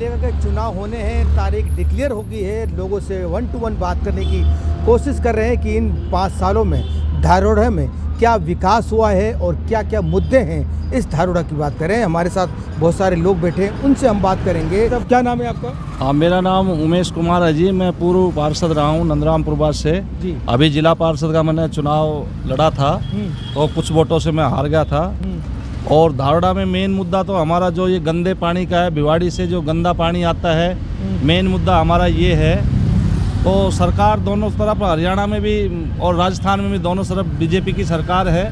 पालिका के चुनाव होने हैं, तारीख डिक्लेयर हो गई है। लोगों से 1 to 1 बात करने की कोशिश कर रहे हैं कि इन 5 सालों में धारोड़ा में क्या विकास हुआ है और क्या क्या मुद्दे हैं, इस धारोड़ा की बात करें। हमारे साथ बहुत सारे लोग बैठे हैं, उनसे हम बात करेंगे। तब क्या नाम है आपका? हाँ, मेरा नाम उमेश कुमार है जी। मैं पूर्व पार्षद रहा हूँ नंदराम प्रभास से जी। अभी जिला पार्षद का मैंने चुनाव लड़ा था तो कुछ वोटों से मैं हार गया था। और धारोड़ा में मेन मुद्दा तो हमारा जो ये गंदे पानी का है, भिवाड़ी से जो गंदा पानी आता है, मेन मुद्दा हमारा ये है। तो सरकार दोनों तरफ, हरियाणा में भी और राजस्थान में भी दोनों तरफ बीजेपी की सरकार है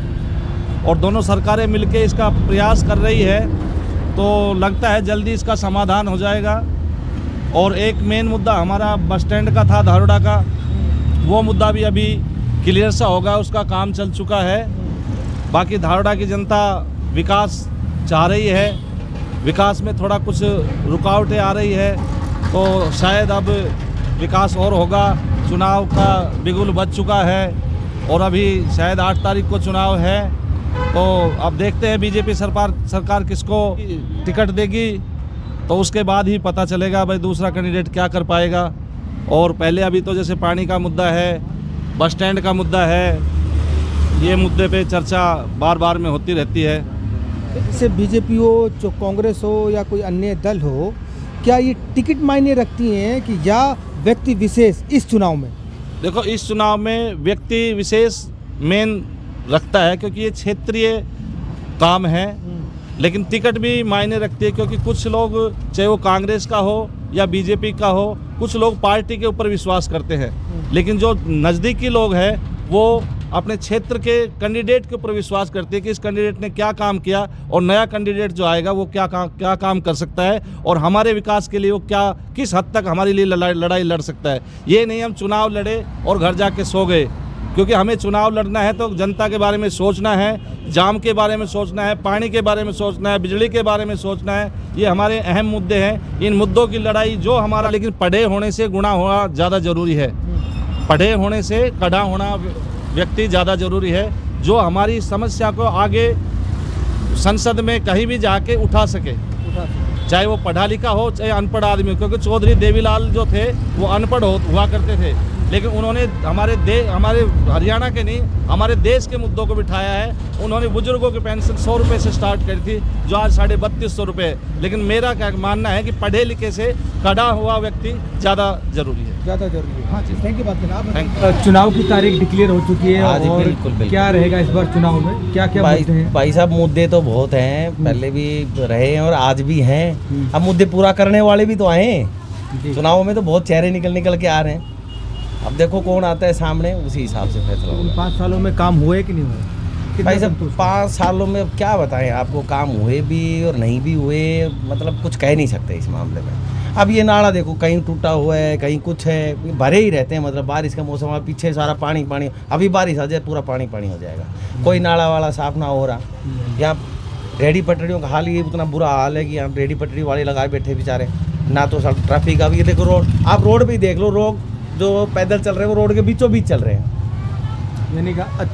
और दोनों सरकारें मिलकर इसका प्रयास कर रही है। तो लगता है जल्दी इसका समाधान हो जाएगा। और एक मेन मुद्दा हमारा बस स्टैंड का था धारोड़ा का, वो मुद्दा भी अभी क्लियर सा होगा, उसका काम चल चुका है। बाकी धारोड़ा की जनता विकास चाह रही है, विकास में थोड़ा कुछ रुकावटें आ रही है, तो शायद अब विकास और होगा। चुनाव का बिगुल बज चुका है और अभी शायद 8 तारीख को चुनाव है। तो अब देखते हैं बीजेपी सरकार किसको टिकट देगी, तो उसके बाद ही पता चलेगा भाई दूसरा कैंडिडेट क्या कर पाएगा। और पहले अभी तो जैसे पानी का मुद्दा है, बस स्टैंड का मुद्दा है, ये मुद्दे पे चर्चा बार बार में होती रहती है। जैसे बीजेपी हो, जो कांग्रेस हो या कोई अन्य दल हो, क्या ये टिकट मायने रखती हैं कि या व्यक्ति विशेष इस चुनाव में? देखो, इस चुनाव में व्यक्ति विशेष मेन रखता है क्योंकि ये क्षेत्रीय काम है, लेकिन टिकट भी मायने रखती है क्योंकि कुछ लोग, चाहे वो कांग्रेस का हो या बीजेपी का हो, कुछ लोग पार्टी के ऊपर विश्वास करते हैं, लेकिन जो नज़दीकी लोग हैं वो अपने क्षेत्र के कैंडिडेट के ऊपर विश्वास करते हैं कि इस कैंडिडेट ने क्या काम किया और नया कैंडिडेट जो आएगा वो क्या काम कर सकता है और हमारे विकास के लिए वो किस हद तक हमारे लिए लड़ाई लड़ सकता है। ये नहीं हम चुनाव लड़े और घर जाके सो गए, क्योंकि हमें चुनाव लड़ना है तो जनता के बारे में सोचना है, जाम के बारे में सोचना है, पानी के बारे में सोचना है, बिजली के बारे में सोचना है। ये हमारे अहम मुद्दे हैं। इन मुद्दों की लड़ाई जो हमारा, लेकिन पढ़े होने से गुणा होना ज़्यादा ज़रूरी है। पढ़े होने से कड़ा होना व्यक्ति ज़्यादा ज़रूरी है, जो हमारी समस्या को आगे संसद में कहीं भी जाके उठा सके, चाहे वो पढ़ा लिखा हो चाहे अनपढ़ आदमी हो। क्योंकि चौधरी देवीलाल जो थे वो अनपढ़ हुआ करते थे, लेकिन उन्होंने हमारे हरियाणा के नहीं, हमारे देश के मुद्दों को बिठाया है। उन्होंने बुजुर्गों की पेंशन 100 रुपये से स्टार्ट करी थी, जो आज 3250 रुपये। लेकिन मेरा क्या मानना है कि पढ़े लिखे से कड़ा हुआ व्यक्ति ज़्यादा ज़रूरी है। हाँ जी, थैंक यू। बात करना, चुनाव की तारीख डिक्लेयर हो चुकी है और बिल्कुल। क्या रहेगा इस बार चुनाव में, क्या क्या मुद्दे हैं? भाई साहब, मुद्दे तो बहुत हैं, पहले भी रहे हैं और आज भी हैं। अब मुद्दे पूरा करने वाले भी तो आए हैं। चुनाव में तो बहुत चेहरे निकल के आ रहे हैं। अब देखो कौन आता है सामने, उसी हिसाब से फैसला होगा। 5 सालों में काम हुए कि नहीं हुए? भाई साहब, 5 सालों में क्या बताएं आपको, काम हुए भी और नहीं भी हुए, मतलब कुछ कह नहीं सकते इस मामले में। अब ये नाला देखो, कहीं टूटा हुआ है, कहीं कुछ है, भरे ही रहते हैं। मतलब बारिश का मौसम है, पीछे सारा पानी, अभी बारिश आ जाए पूरा पानी हो जाएगा। कोई नाला वाला साफ ना हो रहा। यहाँ रेडी पटरियों का हाल ये उतना बुरा हाल है कि यहाँ रेडी पटरी वाले लगाए बैठे बेचारे, ना तो सब ट्रैफिक का भी। ये देखो रोड, आप रोड भी देख लो, लोग जो पैदल चल रहे हैं वो रोड के बीचों बीच चल रहे हैं।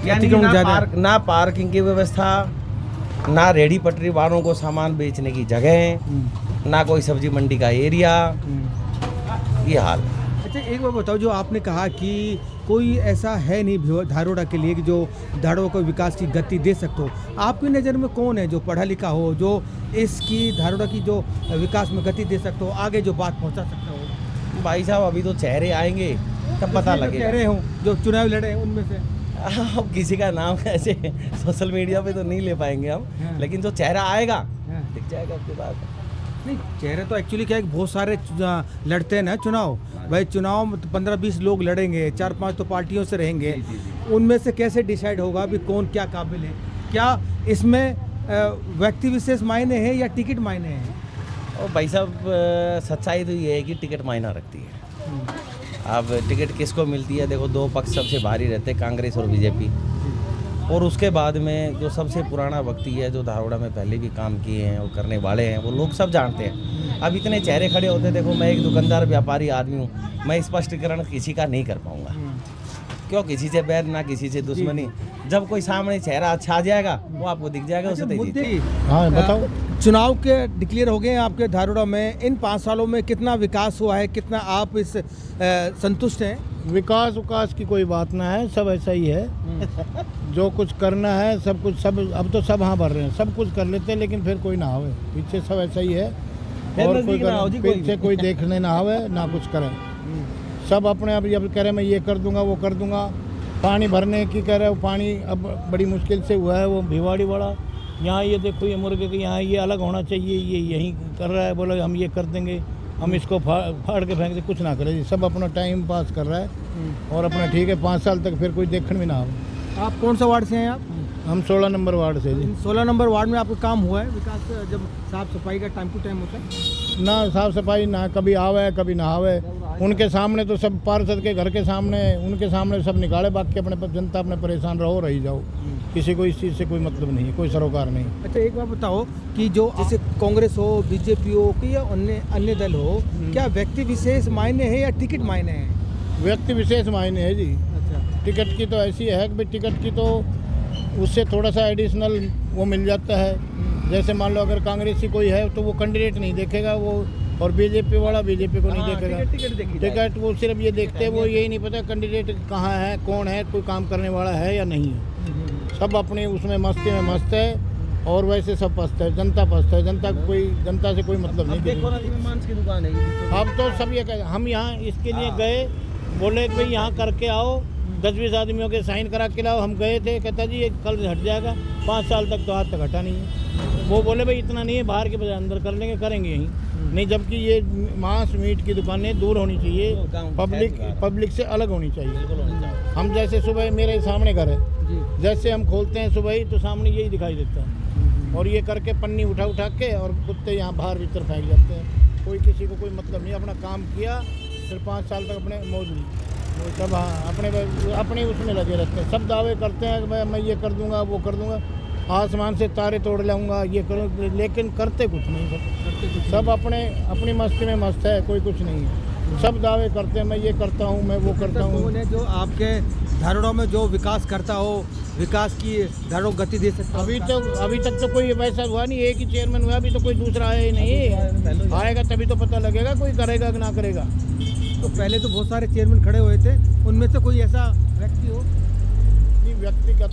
यानी ना पार्किंग की व्यवस्था, ना रेडी पटरी वालों को सामान बेचने की जगह, ना कोई सब्जी मंडी का एरिया, ये हाल। अच्छा, एक बार बताओ, जो आपने कहा कि कोई ऐसा है नहीं धारोड़ा के लिए कि जो धारोड़ा को विकास की गति दे सकते हो, आपकी नज़र में कौन है जो पढ़ा लिखा हो, जो इसकी धारोड़ा की जो विकास में गति दे सकते हो, आगे जो बात पहुंचा सकते हो? भाई साहब, अभी तो चेहरे आएंगे तब पता लगेगा। चेहरे हों जो चुनाव लड़े हैं उनमें से अब किसी का नाम ऐसे सोशल मीडिया पे तो नहीं ले पाएंगे हम, लेकिन जो चेहरा आएगा दिख जाएगा उसके बाद। नहीं, चेहरे तो एक्चुअली क्या है कि बहुत सारे लड़ते हैं ना चुनाव। भाई चुनाव में 15-20 लोग लड़ेंगे, 4-5 तो पार्टियों से रहेंगे, उनमें से कैसे डिसाइड होगा भी कौन क्या काबिल है? क्या इसमें व्यक्ति विशेष मायने हैं या टिकट मायने हैं? और भाई साहब, सच्चाई तो ये है कि टिकट मायना रखती है। अब टिकट किसको मिलती है, देखो 2 पक्ष सबसे भारी रहते हैं, कांग्रेस और बीजेपी। और उसके बाद में जो सबसे पुराना व्यक्ति है, जो धारोड़ा में पहले भी काम किए हैं और करने वाले हैं, वो लोग सब जानते हैं। अब इतने चेहरे खड़े होते हैं, देखो मैं एक दुकानदार व्यापारी आदमी हूँ, मैं स्पष्टीकरण किसी का नहीं कर पाऊँगा। क्यों, किसी से बैर ना किसी से दुश्मनी। जब कोई सामने चेहरा अच्छा आ जाएगा वो आपको दिख जाएगा, उसे हाँ बताओ। चुनाव के डिक्लेयर हो गए हैं आपके धारोड़ा में। इन 5 सालों में कितना विकास हुआ है, कितना आप इस संतुष्ट हैं? विकास की कोई बात ना है, सब ऐसा ही है। जो कुछ करना है सब कुछ, सब अब तो सब हाँ भर रहे हैं, सब कुछ कर लेते हैं, लेकिन फिर कोई ना आवे पीछे, सब ऐसा ही है। और कोई पीछे कोई देखने ना आवे ना कुछ करे, सब अपने आप अब कह रहे मैं ये कर दूंगा वो कर दूंगा। पानी भरने की कह रहे हो, पानी अब बड़ी मुश्किल से हुआ है, वो भिवाड़ी वाला यहाँ ये देखो, ये मुर्गे के यहाँ ये अलग होना चाहिए, ये यहीं कर रहा है, बोला हम ये कर देंगे, हम इसको फाड़ के फेंक दे, कुछ ना करे जी, सब अपना टाइम पास कर रहा है और अपना ठीक है। 5 साल तक फिर कोई देखने भी ना आवे। आप कौन सा वार्ड से हैं आप? हम 16 नंबर वार्ड से जी। 16 नंबर वार्ड में आपका काम हुआ है विकास? जब साफ सफाई का टाइम टू टाइम होता है ना, साफ सफाई ना कभी आवे कभी ना आवे। उनके सामने तो सब पार्षद के घर के सामने, उनके सामने सब निकाले, बाकी अपने जनता अपने परेशान रहो रही जाओ, किसी को इस चीज़ से कोई मतलब नहीं है, कोई सरोकार नहीं। अच्छा, एक बात बताओ कि जो जैसे कांग्रेस हो, बीजेपी हो कि या अन्य दल हो, क्या व्यक्ति विशेष मायने है या टिकट मायने है? व्यक्ति विशेष मायने है जी। अच्छा, टिकट की तो ऐसी है कि भाई टिकट की तो उससे थोड़ा सा एडिशनल वो मिल जाता है। जैसे मान लो अगर कांग्रेसी कोई है तो वो कैंडिडेट नहीं देखेगा वो, और बीजेपी वाला बीजेपी को नहीं देखेगा। टिकट वो सिर्फ ये देखते हैं, वो यही नहीं पता कैंडिडेट कहाँ है, कौन है, कोई काम करने वाला है या नहीं है। सब अपने उसमें मस्ती में मस्त है और वैसे सब पस्त है, जनता पस्त है, जनता से कोई मतलब नहीं। देखो ना, मांस की दुकान है। अब तो सब ये कह, हम यहाँ इसके लिए गए, बोले कि भाई यहाँ करके आओ, 10-20 आदमियों के साइन करा के लाओ। हम गए थे, कहता जी ये कल हट जाएगा, 5 साल तक तो आज तक हटा नहीं है। वो बोले भाई इतना नहीं है, बाहर के बजाय अंदर कर लेंगे, करेंगे यहीं नहीं। जबकि ये मांस मीट की दुकानें दूर होनी चाहिए, पब्लिक से अलग होनी चाहिए। हम जैसे सुबह मेरे सामने घर है, जैसे हम खोलते हैं सुबह ही तो सामने यही दिखाई देता है, और ये करके पन्नी उठा के और कुत्ते यहाँ बाहर भीतर फेंक जाते हैं। कोई किसी को कोई मतलब नहीं, अपना काम किया, फिर 5 साल तक अपने मौज ली, सब अपने उसमें लगे रहते हैं। सब दावे करते हैं कि मैं ये कर दूंगा वो कर दूंगा, आसमान से तारे तोड़ लाऊंगा, ये करूँ, लेकिन करते कुछ नहीं। सब अपनी मस्ती में मस्त है, कोई कुछ नहीं है। सब दावे करते हैं मैं ये करता हूँ, मैं वो करता हूँ। जो आपके धारोड़ा में जो विकास करता हो, विकास की धारों गति दे सकता? अभी तक तो कोई वैसा हुआ नहीं, एक ही चेयरमैन हुआ, अभी तो कोई दूसरा आया ही नहीं। आएगा तभी तो पता लगेगा कोई करेगा कि ना करेगा। तो पहले तो बहुत सारे चेयरमैन खड़े हुए थे, उनमें से कोई ऐसा व्यक्ति हो? व्यक्तिगत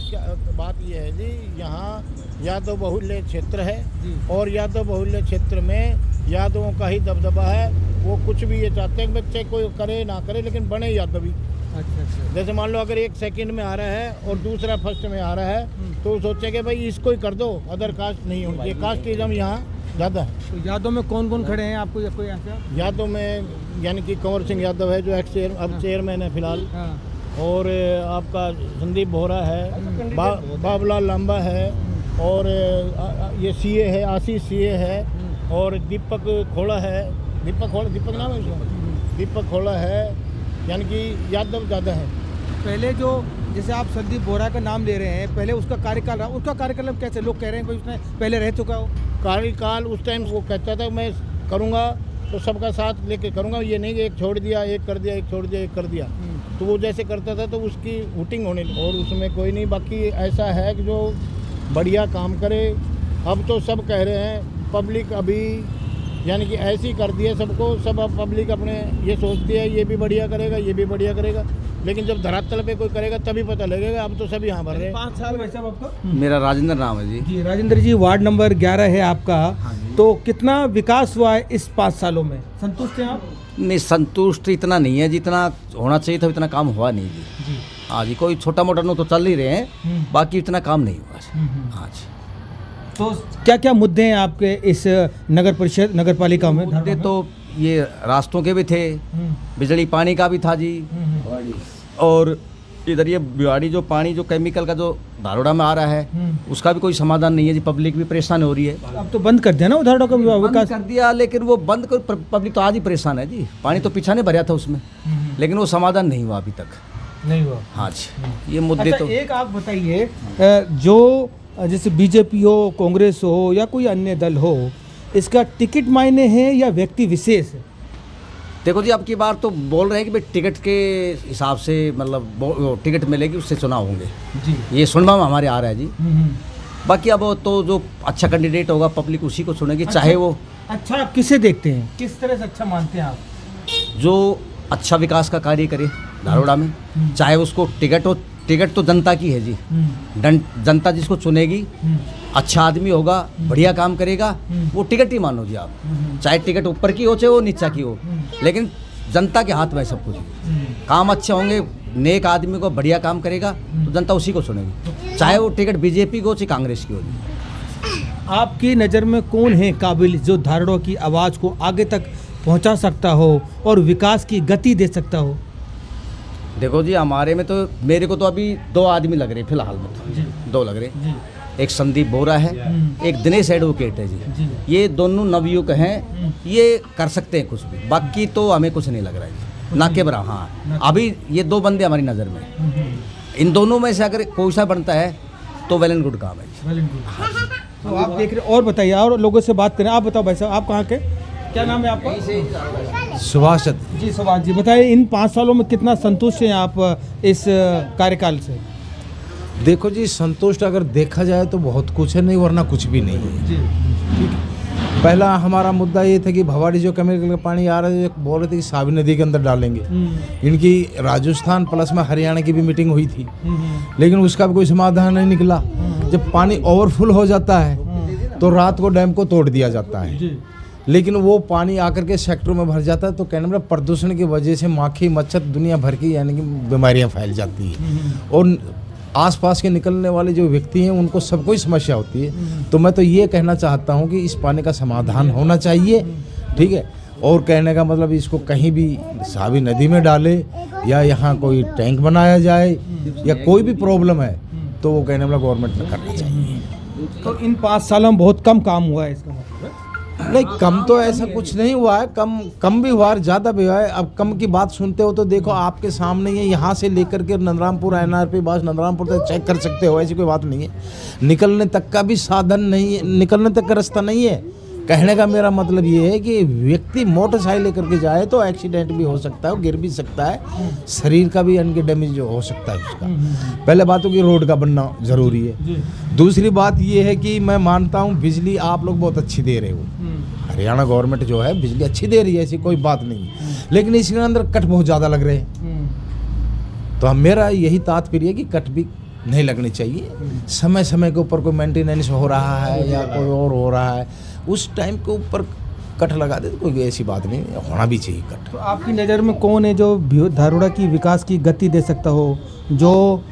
बात यह है जी, यहाँ यादव बहुल्य क्षेत्र है और यादव बहुल्य क्षेत्र में यादवों का ही दबदबा है। वो कुछ भी ये चाहते हैं कि बच्चे कोई करे ना करे, लेकिन बने यादव ही। अच्छा। जैसे मान लो अगर एक सेकंड में आ रहा है और दूसरा फर्स्ट में आ रहा है, तो सोचेंगे भाई इसको ही कर दो, अदर कास्ट नहीं होगी। ये कास्टिज्म यहाँ ज़्यादा है। तो यादव में कौन कौन खड़े हैं आपको, या कोई ऐसा? यादव में यानी कि कंवर सिंह यादव है जो अब चेयरमैन है फिलहाल, और आपका संदीप बोहरा है, बाबूलाल लांबा है, और ये सीए है, आशीष सीए है, और दीपक खोड़ा है। दीपक नाम है उसका, दीपक खोड़ा है, यानी कि यादव ज़्यादा है। पहले जो जैसे आप संदीप बोहरा का नाम ले रहे हैं, पहले उसका कार्यकाल रहा, उसका कार्यकाल कैसे लोग कह रहे हैं कोई उसने पहले रह चुका हो? कार्यकाल उस टाइम वो कहता था मैं करूँगा तो सबका साथ लेके करूँगा, ये नहीं कि एक छोड़ दिया, एक कर दिया, एक छोड़ दिया, एक कर दिया। तो वो जैसे करता था तो उसकी वोटिंग होने, और उसमें कोई नहीं। बाकी ऐसा है कि जो बढ़िया काम करे। अब तो सब कह रहे हैं, पब्लिक अभी यानी कि ऐसी कर दिए सबको, सब अब पब्लिक अपने ये सोचती है ये भी बढ़िया करेगा, ये भी बढ़िया करेगा, लेकिन जब धरातल पे कोई करेगा तभी पता लगेगा। अब तो सभी यहाँ भर रहे हैं। 5 साल वैसे आपका? मेरा राजेंद्र नाम है जी। जी राजेंद्र जी, वार्ड नंबर 11 है आपका। तो कितना विकास हुआ है इस 5 सालों में? संतुष्ट हैं आप? नहीं, संतुष्ट इतना नहीं है जितना होना चाहिए था, इतना काम हुआ नहीं जी। हाँ जी, कोई छोटा मोटा नो तो चल ही रहे हैं, बाकी इतना काम नहीं हुआ। हाँ जी। तो क्या क्या मुद्दे हैं आपके इस नगर परिषद नगर पालिका में? मुद्दे तो ये रास्तों के भी थे, बिजली पानी का भी था जी, और इधर ये भिवाड़ी जो पानी जो केमिकल का जो धारोड़ा में आ रहा है उसका भी कोई समाधान नहीं है जी। पब्लिक भी परेशान हो रही है। अब तो बंद कर दिया ना धारोड़ा का विकास? कर दिया, लेकिन वो बंद कर, पब्लिक तो आज ही परेशान है जी। पानी तो पीछा नहीं भरा था उसमें, लेकिन वो समाधान नहीं हुआ अभी तक। नहीं हुआ? हाँ जी, ये मुद्दे अच्छा, तो एक आप बताइए, जो जैसे बीजेपी हो, कांग्रेस हो या कोई अन्य दल हो, इसका टिकट मायने है या व्यक्ति विशेष है? देखो जी, अब की बार तो बोल रहे हैं कि भाई टिकट के हिसाब से, मतलब टिकट मिलेगी उससे चुनाव होंगे जी। ये सुनवा में हमारे आ रहा है जी। बाकी अब वो तो जो अच्छा कैंडिडेट होगा पब्लिक उसी को चुनेगी, चाहे वो अच्छा आप किसे देखते हैं, किस तरह से अच्छा मानते हैं आप? जो अच्छा विकास का कार्य करे धारोड़ा में, चाहे उसको टिकट हो, टिकट तो जनता की है जी, जनता जिसको चुनेगी अच्छा आदमी होगा, बढ़िया काम करेगा, वो टिकट ही मानो जी आप, चाहे टिकट ऊपर की हो चाहे वो नीचा की हो, लेकिन जनता के हाथ में सब कुछ। काम अच्छे होंगे, नेक आदमी को बढ़िया काम करेगा तो जनता उसी को चुनेगी, चाहे वो टिकट बीजेपी को चाहे कांग्रेस की हो जी। आपकी नज़र में कौन है काबिल जो धारोड़ा की आवाज़ को आगे तक पहुंचा सकता हो और विकास की गति दे सकता हो? देखो जी, हमारे में तो मेरे को तो अभी 2 आदमी लग रहे फिलहाल में तो 2 लग रहे। एक संदीप बोरा है, एक दिनेश एडवोकेट है जी। ये दोनों नवयुवक हैं, ये कर सकते हैं कुछ भी, बाकी तो हमें कुछ नहीं लग रहा है जी, ना के बराबर। हाँ, अभी ये 2 बंदे हमारी नज़र में, इन दोनों में से अगर कोई सा बनता है तो वेल एंड गुड काम है जी। तो आप देख रहे, और बताइए, और लोगों से बात करें। आप बताओ भाई साहब, आप कहाँ के, क्या नाम है आपका? सुभाष जी सुभाष जी, बताइए इन 5 सालों में कितना संतुष्ट हैं आप इस कार्यकाल से? देखो जी, संतुष्ट अगर देखा जाए तो बहुत कुछ है, नहीं वरना कुछ भी नहीं है जी। ठीक है। पहला हमारा मुद्दा ये था कि भवाड़ी जो केमिकल का पानी आ रहा है, बोल रहे थे कि सावी नदी के अंदर डालेंगे। इनकी राजस्थान प्लस में हरियाणा की भी मीटिंग हुई थी, लेकिन उसका भी कोई समाधान नहीं निकला। जब पानी ओवरफुल हो जाता है तो रात को डैम को तोड़ दिया जाता है, लेकिन वो पानी आकर के सेक्टरों में भर जाता है, तो कहने में प्रदूषण की वजह से माखी मच्छर दुनिया भर की यानी कि बीमारियां फैल जाती है, और आसपास के निकलने वाले जो व्यक्ति हैं उनको सबको ही समस्या होती है। तो मैं तो ये कहना चाहता हूँ कि इस पानी का समाधान होना चाहिए, ठीक है। और कहने का मतलब इसको कहीं भी सावी नदी में डाले या यहाँ कोई टैंक बनाया जाए या कोई भी प्रॉब्लम है तो वो कहने वाला गवर्नमेंट में करना चाहिए। तो इन 5 सालों में बहुत कम काम हुआ है, इसका मतलब? नहीं, कम तो ऐसा कुछ नहीं हुआ है, कम भी हुआ है, ज़्यादा भी हुआ है। अब कम की बात सुनते हो तो देखो आपके सामने ही है, यहाँ से लेकर के नंदरामपुर NRP बस नंदरामपुर तक चेक कर सकते हो, ऐसी कोई बात नहीं है। निकलने तक का भी साधन नहीं है, निकलने तक का रास्ता नहीं है। कहने का मेरा मतलब ये है कि व्यक्ति मोटरसाइकिल लेकर के जाए तो एक्सीडेंट भी हो सकता है, गिर भी सकता है, शरीर का भी यानी कि डैमेज हो सकता है उसका। पहले बात हो कि रोड का बनना ज़रूरी है। दूसरी बात ये है कि मैं मानता हूँ बिजली आप लोग बहुत अच्छी दे रहे हो, हरियाणा गवर्नमेंट जो है बिजली अच्छी दे रही है, ऐसी कोई बात नहीं, लेकिन इसके अंदर कट बहुत ज़्यादा लग रहे हैं। तो मेरा यही तात्पर्य है कि कट भी नहीं लगनी चाहिए। समय समय के ऊपर कोई मेंटेनेंस हो रहा है या कोई और हो रहा है, उस टाइम के ऊपर कट लगा दे तो कोई ऐसी बात नहीं, होना भी चाहिए कट। तो आपकी नज़र में कौन है जो धारोड़ा की विकास की गति दे सकता हो, जो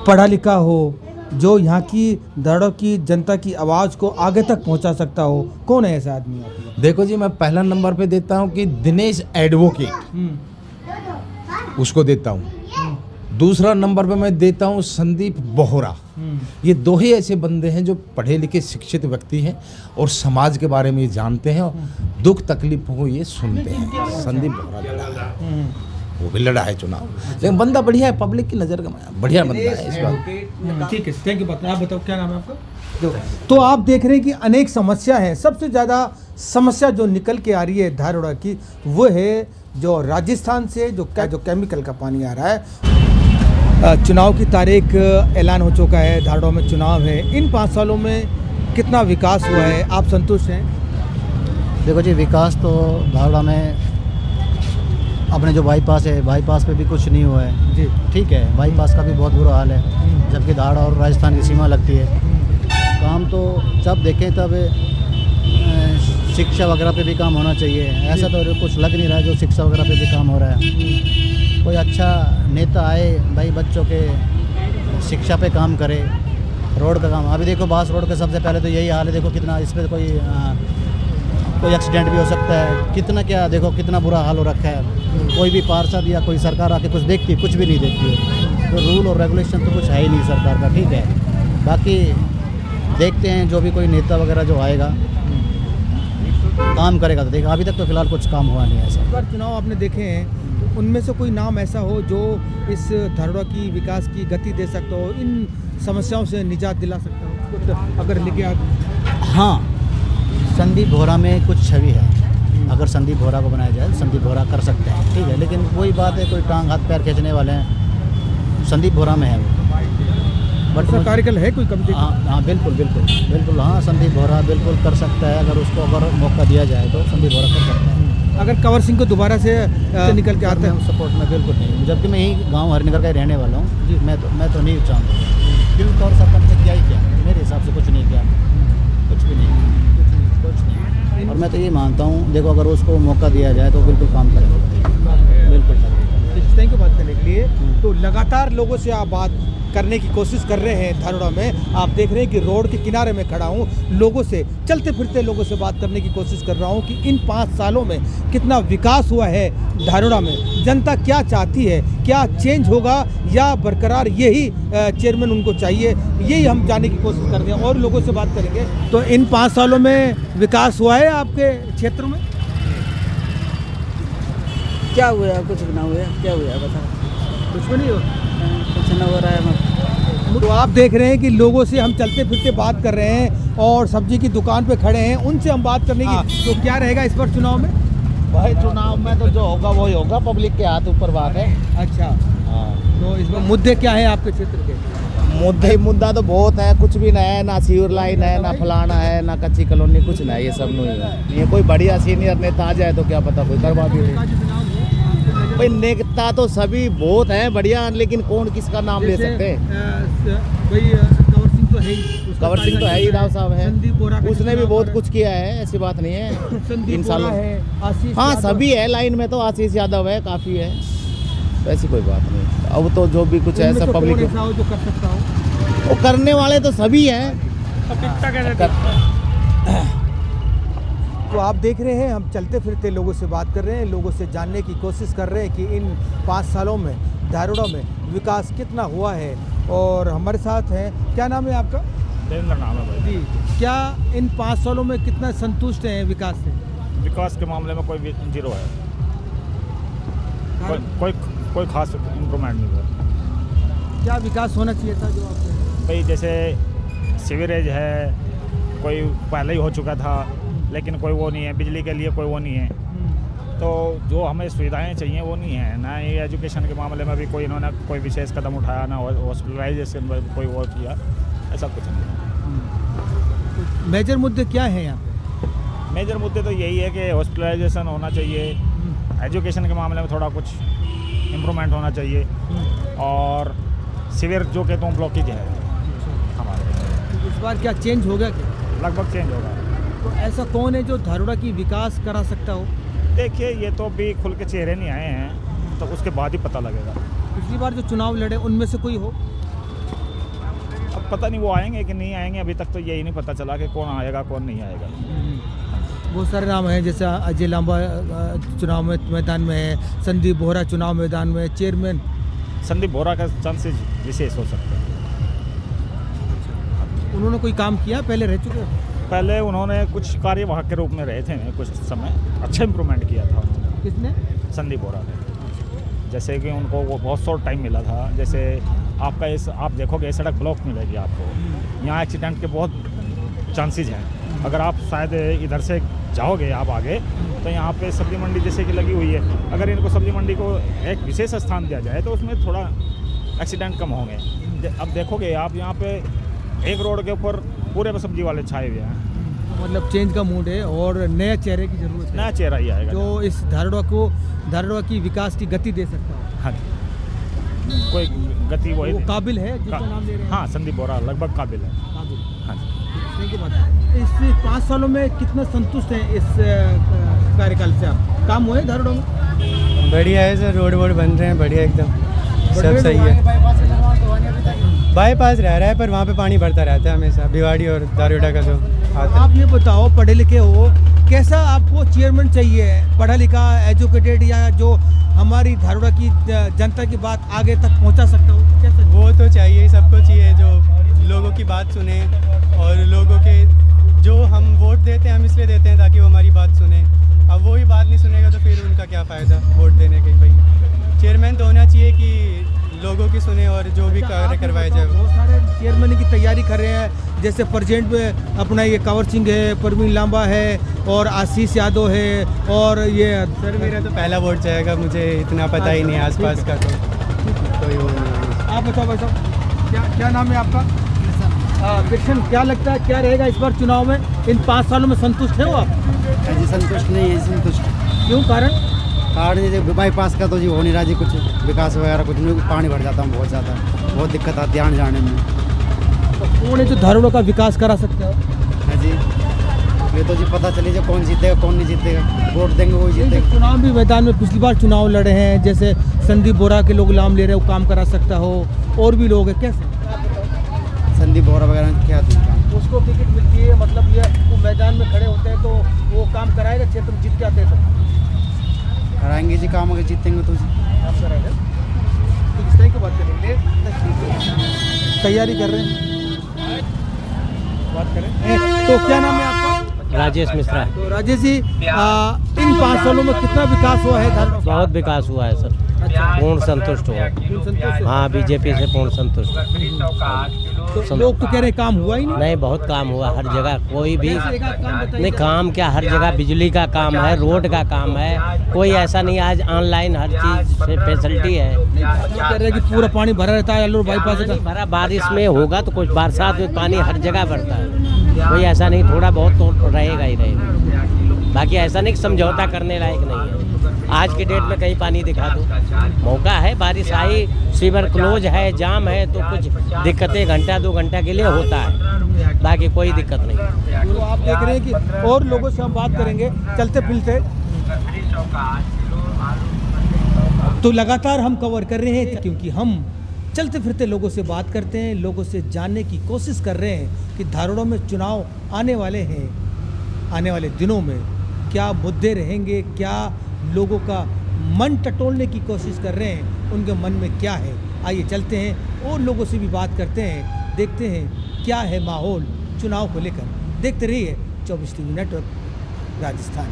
पढ़ा लिखा हो, जो यहाँ की धारोड़ा की जनता की आवाज़ को आगे तक पहुँचा सकता हो? कौन है ऐसा आदमी आपको? देखो जी, मैं पहला नंबर पे देता हूँ कि दिनेश एडवोकेट, उसको देता हूँ। दूसरा नंबर पे मैं देता हूँ संदीप बोहरा। ये 2 ही ऐसे बंदे हैं जो पढ़े लिखे शिक्षित व्यक्ति हैं और समाज के बारे में जानते हैं और दुख तकलीफों को ये सुनते हैं। संदीप बोहरा लड़ा है, वो भी लड़ा है चुनाव, लेकिन बंदा बढ़िया है, पब्लिक की नज़र का बढ़िया बंदा है इस बार। ठीक है, थैंक यू। आप बताओ क्या नाम है आपका? तो आप देख रहे हैं कि अनेक समस्या है, सबसे ज़्यादा समस्या जो निकल के आ रही है धारोड़ा की वो है जो राजस्थान से जो केमिकल का पानी आ रहा है। चुनाव की तारीख ऐलान हो चुका है, धारोड़ा में चुनाव है। इन 5 सालों में कितना विकास हुआ है, आप संतुष्ट हैं? देखो जी, विकास तो धारोड़ा में अपने जो बाईपास है, बाईपास पे भी कुछ नहीं हुआ है जी, ठीक है। बाईपास का भी बहुत बुरा हाल है, जबकि धारोड़ा और राजस्थान की सीमा लगती है। काम तो जब देखें तब शिक्षा वगैरह पे भी काम होना चाहिए, ऐसा तो कुछ लग नहीं रहा है जो शिक्षा वगैरह पे भी काम हो रहा है। कोई अच्छा नेता आए भाई, बच्चों के शिक्षा पे काम करे, रोड का काम। अभी देखो बास रोड का सबसे पहले तो यही हाल है, देखो कितना इस पर कोई एक्सीडेंट भी हो सकता है, कितना क्या देखो कितना बुरा हाल हो रखा है। कोई भी पार्षद या कोई सरकार आके कुछ देखती है, कुछ भी नहीं देखती है। तो रूल और रेगुलेशन तो कुछ है ही नहीं सरकार का, ठीक है। बाकी देखते हैं जो भी कोई नेता वगैरह जो आएगा काम करेगा तो देखा। अभी तक तो फिलहाल कुछ काम हुआ नहीं है ऐसा। इस बार चुनाव आपने देखे हैं, तो उनमें से कोई नाम ऐसा हो जो इस धारोड़ा की विकास की गति दे सकता हो, इन समस्याओं से निजात दिला सकता हो, कुछ अगर लेके आप? हाँ, संदीप बोहरा में कुछ छवि है। अगर संदीप बोहरा को बनाया जाए, संदीप बोहरा कर सकते हैं, ठीक है। लेकिन वही बात है, कोई टांग हाथ पैर खींचने वाले हैं, संदीप बोहरा में है वो। बट उसका कार्यकाल है कोई कम से हाँ हाँ बिल्कुल बिल्कुल बिल्कुल, हाँ संदीप बोहरा बिल्कुल कर सकता है, अगर उसको अगर मौका दिया जाए तो संदीप बोहरा कर सकता है। अगर कंवर सिंह को दोबारा से निकल के आते हैं सपोर्ट में बिल्कुल नहीं, जबकि मैं यही गांव हरिनगर का ही रहने वाला हूँ जी, मैं तो नहीं चाहूँगा, क्योंकि कंवर सरपंच ने क्या ही किया, मेरे हिसाब से कुछ नहीं किया, कुछ भी नहीं, कुछ नहीं। और मैं तो ये मानता हूँ, देखो अगर उसको मौका दिया जाए तो बिल्कुल काम करेगा, बिल्कुल करेगा। रिश्ते की बात करने के लिए तो लगातार लोगों से आप बात करने की कोशिश कर रहे हैं धारोड़ा में। आप देख रहे हैं कि रोड के किनारे में खड़ा हूँ, लोगों से चलते फिरते लोगों से बात करने की कोशिश कर रहा हूँ कि इन 5 सालों में कितना विकास हुआ है धारोड़ा में, जनता क्या चाहती है, क्या चेंज होगा या बरकरार यही चेयरमैन उनको चाहिए, यही हम जानने की कोशिश कर रहे हैं और लोगों से बात करेंगे। तो इन 5 सालों में विकास हुआ है आपके क्षेत्र में? क्या हुआ है? कुछ भी ना हुआ है। क्या हुआ है बताओ? कुछ भी नहीं हो, कुछ ना हो रहा है। तो आप देख रहे हैं कि लोगों से हम चलते फिरते बात कर रहे हैं और सब्जी की दुकान पे खड़े हैं, उनसे हम बात करने की। तो क्या रहेगा इस बार चुनाव में? भाई चुनाव में तो जो होगा वही होगा, पब्लिक के हाथ ऊपर बात है। अच्छा, हाँ, तो इस बार मुद्दे क्या है आपके क्षेत्र के? मुद्दा तो बहुत है, कुछ भी नहीं है, ना सीवर लाइन है, ना फलाना है, ना कच्ची कॉलोनी, कुछ नहीं, ये सब नहीं है। ये कोई बढ़िया सीनियर नेता आ जाए तो क्या पता कोई करवा भी भाई, नेता तो सभी बहुत हैं बढ़िया, लेकिन कौन किसका नाम ले सकते हैं? भाई कंवर सिंह तो है ही, कंवर सिंह तो है ही, राव साहब है, संदीप बोहरा का उसने भी चुनाव बहुत है। कुछ किया है, ऐसी बात नहीं है। संदीप इन सालों बोहरा है, आशीष हाँ यादव सभी है लाइन में, तो आशीष यादव है, काफ़ी है, तो ऐसी कोई बात नहीं। अब तो जो भी कुछ है उनमें सब से कौन पब्लिक ऐसा हो जो कर सकता हो? वो करने वाले तो सभी हैं। तो आप देख रहे हैं हम चलते फिरते लोगों से बात कर रहे हैं, लोगों से जानने की कोशिश कर रहे हैं कि इन 5 सालों में धारोड़ा में विकास कितना हुआ है। और हमारे साथ हैं, क्या नाम है आपका? देवेंद्र नाम है भाई। जी, क्या इन 5 सालों में कितना संतुष्ट हैं विकास से? विकास के मामले में कोई जीरो है, कोई खास इम्प्रूवमेंट नहीं हुआ। क्या विकास होना चाहिए था जो आपने? भाई जैसे सीवरेज है, कोई पहले ही हो चुका था, लेकिन कोई वो नहीं है, बिजली के लिए कोई वो नहीं है, तो जो हमें सुविधाएं चाहिए वो नहीं है ना। ये एजुकेशन के मामले में भी कोई इन्होंने कोई विशेष कदम उठाया, ना हॉस्पिटलाइजेशन में कोई वो किया, ऐसा कुछ नहीं। मेजर मुद्दे क्या हैं यहाँ पे? मेजर मुद्दे तो यही है कि हॉस्पिटलाइजेशन होना चाहिए, एजुकेशन के मामले में थोड़ा कुछ इम्प्रूवमेंट होना चाहिए, और सीवर जो कहते हैं ब्लॉकेज है हमारे। तो इस बार क्या चेंज होगा क्या? लगभग चेंज होगा। तो ऐसा कौन है जो धारोड़ा की विकास करा सकता हो? देखिए ये तो अभी खुल के चेहरे नहीं आए हैं, तो उसके बाद ही पता लगेगा। पिछली बार जो चुनाव लड़े उनमें से कोई हो? अब पता नहीं वो आएंगे कि नहीं आएंगे, अभी तक तो यही नहीं पता चला कि कौन आएगा कौन नहीं आएगा। बहुत सारे नाम हैं, जैसे अजय लांबा चुनाव में मैदान में है, संदीप बोहरा चुनाव मैदान में, चेयरमैन संदीप बोहरा का चांसेस विशेष हो सकते हैं। उन्होंने कोई काम किया? पहले रह चुके हैं? पहले उन्होंने कुछ कार्यवाहक के रूप में रहे थे कुछ समय, अच्छा इम्प्रूवमेंट किया था उन्होंने। किसने? संदीप बोहरा ने। जैसे कि उनको वो बहुत शॉर्ट टाइम मिला था, जैसे आपका इस आप देखोगे सड़क ब्लॉक मिलेगी आपको, यहाँ एक्सीडेंट के बहुत चांसेस हैं। अगर आप शायद इधर से जाओगे आप आगे, तो यहाँ पे सब्जी मंडी जैसे कि लगी हुई है, अगर इनको सब्जी मंडी को एक विशेष स्थान दिया जाए तो उसमें थोड़ा एक्सीडेंट कम होंगे। अब देखोगे आप यहाँ पे एक रोड के ऊपर पूरे में सब्जी वाले छाए हुए हैं। मतलब चेंज का मूड है और नए चेहरे की जरूरत है, नया चेहरा ही आएगा जो इस धारोड़ा की विकास की गति दे सकता है। हाँ, कोई गति वही वो काबिल है जिसका नाम ले रहे हैं? हाँ, संदीप बोहरा लगभग काबिल है। काबिल। हाँ नहीं की बात है। इस 5 सालों में कितना संतुष्ट हैं इस कार्यकाल से आप? काम हुए धारोड़ा में? बढ़िया है सर, रोड वोड बन रहे हैं बढ़िया, एकदम सब सही है। बाईपास रह रहा है पर वहाँ पे पानी भरता रहता है हमेशा, भिवाड़ी और धारोड़ा का जो आता है। आप ये बताओ, पढ़े लिखे हो, कैसा आपको चेयरमैन चाहिए? पढ़ा लिखा, एजुकेटेड, या जो हमारी धारोड़ा की जनता की बात आगे तक पहुंचा सकता हो? कैसा? वो तो चाहिए, सबको चाहिए जो लोगों की बात सुने, और लोगों के जो हम वोट देते हैं हम इसलिए देते हैं ताकि वो हमारी बात सुने। अब वो ही बात नहीं सुनेगा तो फिर उनका क्या फ़ायदा वोट देने के। भाई चेयरमैन तो होना चाहिए कि लोगों की सुने और जो भी कार्य करवाए जाए। बहुत सारे चेयरमैन की तैयारी कर रहे हैं, जैसे प्रेजेंट में अपना ये कंवर सिंह है, परवीन लांबा है, और आशीष यादव है, और ये सर मेरा तो पहला वोट जाएगा, मुझे इतना पता ही नहीं है आसपास का, तो कोई वो नहीं है। आप बताओ भाई साहब। क्या नाम है आपका? कृष्ण, क्या लगता है क्या रहेगा इस बार चुनाव में? इन 5 सालों में संतुष्ट है आप? जी संतुष्ट नहीं है, संतुष्ट क्यों? कारण जी बाईपास का तो जी हो नहीं रहा जी, कुछ विकास वगैरह कुछ नहीं, पानी भर जाता हूँ बहुत ज़्यादा, बहुत दिक्कत आती है आने जाने में। तो कौन है जो धारोड़ा का विकास करा सकते हो? है जी, ये तो जी पता चले जो कौन जीतेगा कौन नहीं जीतेगा, वोट देंगे वही जीतेगा। चुनाव भी मैदान में पिछली बार चुनाव लड़े हैं, जैसे संदीप बोरा के लोग नाम ले रहे हैं, वो काम करा सकता हो, और भी लोग हैं, कैसे? संदीप बोरा वगैरह क्या उसको टिकट मिलती है, मतलब ये वो मैदान में खड़े होते हैं तो वो काम कराएगा, क्षेत्र में जीत जाते हैं तो कराएंगे जी काम, अगर जीतेंगे तो जी काम कराएगा। तो इस तरह की बात करेंगे, तैयारी कर रहे हैं, बात करें। तो क्या नाम है आपका? राजेश मिश्रा। तो राजेश जी, इन 5 सालों में कितना विकास हुआ है धारोड़ा? बहुत विकास हुआ है सर, पूर्ण संतुष्ट हुआ। हाँ, बीजेपी से पूर्ण संतुष्ट। तो लोग तो कह रहे काम हुआ ही नहीं, बहुत काम हुआ हर जगह, कोई भी नहीं काम क्या, हर जगह बिजली का काम है, रोड का काम है, कोई ऐसा नहीं। आज ऑनलाइन हर चीज से फैसिलिटी है। कह रहे कि पूरा पानी भरा रहता है, अल्लूर बाईपास का भरा, बारिश में होगा तो कुछ बरसात में पानी हर जगह भरता है, कोई ऐसा नहीं, थोड़ा बहुत तो रहेगा ही रहेगा। बाकी ऐसा नहीं समझौता करने लायक नहीं है। आज के डेट में कहीं पानी दिखा दो, मौका है, बारिश आई, सीवर क्लोज है, जाम है, तो कुछ दिक्कतें घंटा 2 घंटा के लिए होता है, बाकी कोई दिक्कत नहीं। तो आप देख रहे हैं कि और लोगों से हम बात करेंगे चलते फिरते, तो लगातार हम कवर कर रहे हैं क्योंकि हम चलते फिरते लोगों से बात करते हैं, लोगों से जानने की कोशिश कर रहे हैं कि धारोड़ा में चुनाव आने वाले हैं, आने वाले दिनों में क्या मुद्दे रहेंगे, क्या लोगों का मन टटोलने की कोशिश कर रहे हैं, उनके मन में क्या है। आइए चलते हैं और लोगों से भी बात करते हैं, देखते हैं क्या है माहौल चुनाव को लेकर। देखते रहिए 24 टीवी नेटवर्क राजस्थान।